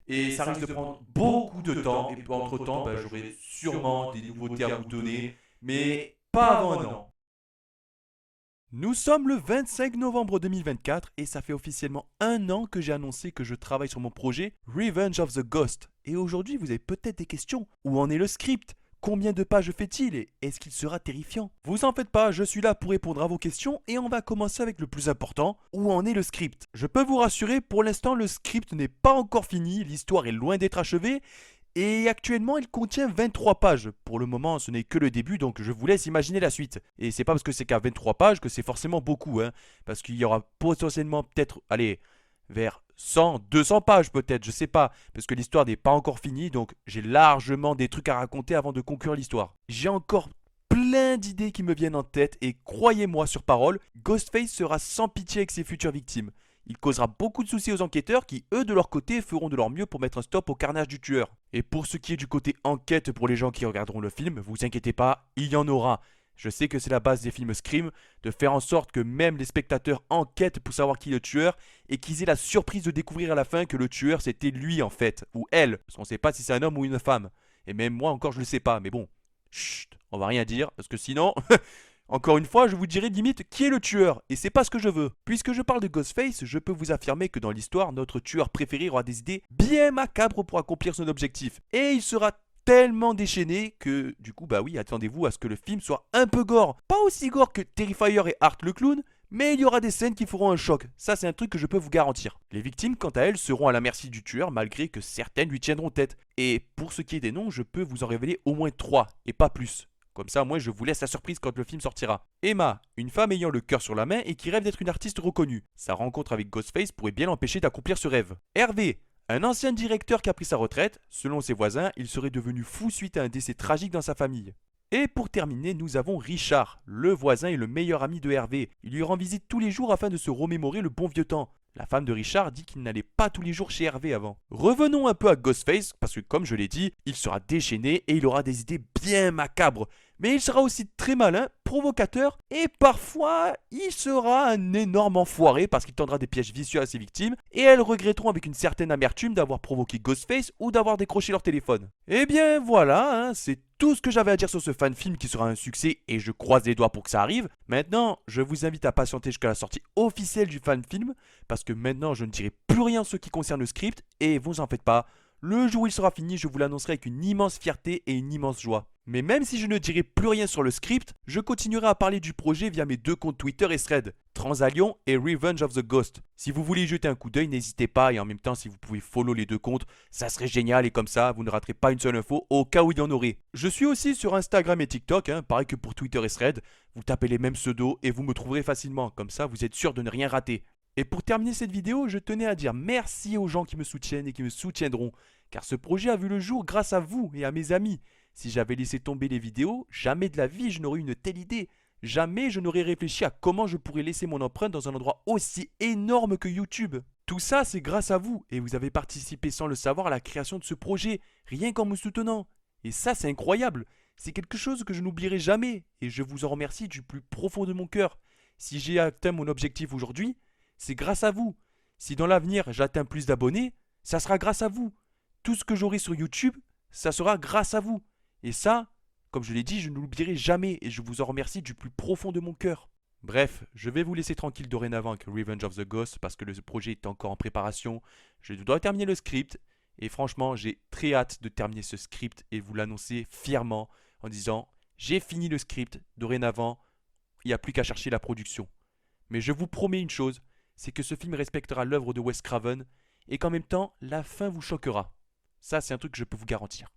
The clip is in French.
Et ça risque de prendre beaucoup de temps. Et entre-temps, bah, j'aurai sûrement des nouveautés à vous donner. Mais pas avant un an. Nous sommes le 25 novembre 2024 et ça fait officiellement un an que j'ai annoncé que je travaille sur mon projet Revenge of the Ghost. Et aujourd'hui, vous avez peut-être des questions. Où en est le script? Combien de pages fait-il et est-ce qu'il sera terrifiant? Vous en faites pas, je suis là pour répondre à vos questions et on va commencer avec le plus important. Où en est le script? Je peux vous rassurer, pour l'instant le script n'est pas encore fini, l'histoire est loin d'être achevée. Et actuellement, il contient 23 pages. Pour le moment, ce n'est que le début, donc je vous laisse imaginer la suite. Et c'est pas parce que c'est qu'à 23 pages que c'est forcément beaucoup, hein. Parce qu'il y aura potentiellement peut-être, allez, vers 100, 200 pages peut-être, je sais pas. Parce que l'histoire n'est pas encore finie, donc j'ai largement des trucs à raconter avant de conclure l'histoire. J'ai encore plein d'idées qui me viennent en tête et croyez-moi sur parole, Ghostface sera sans pitié avec ses futures victimes. Il causera beaucoup de soucis aux enquêteurs qui, eux, de leur côté, feront de leur mieux pour mettre un stop au carnage du tueur. Et pour ce qui est du côté enquête pour les gens qui regarderont le film, vous inquiétez pas, il y en aura. Je sais que c'est la base des films Scream, de faire en sorte que même les spectateurs enquêtent pour savoir qui est le tueur et qu'ils aient la surprise de découvrir à la fin que le tueur c'était lui en fait, ou elle, parce qu'on sait pas si c'est un homme ou une femme. Et même moi encore je le sais pas, mais bon, chut, on va rien dire, parce que sinon... Encore une fois, je vous dirai limite qui est le tueur, et c'est pas ce que je veux. Puisque je parle de Ghostface, je peux vous affirmer que dans l'histoire, notre tueur préféré aura des idées bien macabres pour accomplir son objectif. Et il sera tellement déchaîné que, du coup, bah oui, attendez-vous à ce que le film soit un peu gore. Pas aussi gore que Terrifier et Art le clown, mais il y aura des scènes qui feront un choc. Ça, c'est un truc que je peux vous garantir. Les victimes, quant à elles, seront à la merci du tueur, malgré que certaines lui tiendront tête. Et pour ce qui est des noms, je peux vous en révéler au moins 3, et pas plus. Comme ça, moi, je vous laisse la surprise quand le film sortira. Emma, une femme ayant le cœur sur la main et qui rêve d'être une artiste reconnue. Sa rencontre avec Ghostface pourrait bien l'empêcher d'accomplir ce rêve. Hervé, un ancien directeur qui a pris sa retraite. Selon ses voisins, il serait devenu fou suite à un décès tragique dans sa famille. Et pour terminer, nous avons Richard, le voisin et le meilleur ami de Hervé. Il lui rend visite tous les jours afin de se remémorer le bon vieux temps. La femme de Richard dit qu'il n'allait pas tous les jours chez Hervé avant. Revenons un peu à Ghostface, parce que comme je l'ai dit, il sera déchaîné et il aura des idées bien macabres. Mais il sera aussi très malin, provocateur, et parfois il sera un énorme enfoiré parce qu'il tendra des pièges vicieux à ses victimes, et elles regretteront avec une certaine amertume d'avoir provoqué Ghostface ou d'avoir décroché leur téléphone. Et bien voilà, hein, c'est tout ce que j'avais à dire sur ce fan film qui sera un succès et je croise les doigts pour que ça arrive. Maintenant, je vous invite à patienter jusqu'à la sortie officielle du fan film parce que maintenant je ne dirai plus rien en ce qui concerne le script et vous en faites pas. Le jour où il sera fini, je vous l'annoncerai avec une immense fierté et une immense joie. Mais même si je ne dirai plus rien sur le script, je continuerai à parler du projet via mes deux comptes Twitter et Thread, Transalion et Revenge of the Ghost. Si vous voulez y jeter un coup d'œil, n'hésitez pas et en même temps si vous pouvez follow les deux comptes, ça serait génial et comme ça vous ne raterez pas une seule info au cas où il y en aurait. Je suis aussi sur Instagram et TikTok, pareil que pour Twitter et Thread, vous tapez les mêmes pseudos et vous me trouverez facilement, comme ça vous êtes sûr de ne rien rater. Et pour terminer cette vidéo, je tenais à dire merci aux gens qui me soutiennent et qui me soutiendront, car ce projet a vu le jour grâce à vous et à mes amis. Si j'avais laissé tomber les vidéos, jamais de la vie je n'aurais eu une telle idée. Jamais je n'aurais réfléchi à comment je pourrais laisser mon empreinte dans un endroit aussi énorme que YouTube. Tout ça, c'est grâce à vous, et vous avez participé sans le savoir à la création de ce projet, rien qu'en me soutenant. Et ça, c'est incroyable. C'est quelque chose que je n'oublierai jamais, et je vous en remercie du plus profond de mon cœur. Si j'ai atteint mon objectif aujourd'hui, c'est grâce à vous. Si dans l'avenir j'atteins plus d'abonnés, ça sera grâce à vous. Tout ce que j'aurai sur YouTube, ça sera grâce à vous. Et ça, comme je l'ai dit, je ne l'oublierai jamais et je vous en remercie du plus profond de mon cœur. Bref, je vais vous laisser tranquille dorénavant avec Revenge of the Ghost parce que le projet est encore en préparation. Je dois terminer le script et franchement, j'ai très hâte de terminer ce script et vous l'annoncer fièrement en disant j'ai fini le script, dorénavant, il n'y a plus qu'à chercher la production. Mais je vous promets une chose, c'est que ce film respectera l'œuvre de Wes Craven et qu'en même temps, la fin vous choquera. Ça, c'est un truc que je peux vous garantir.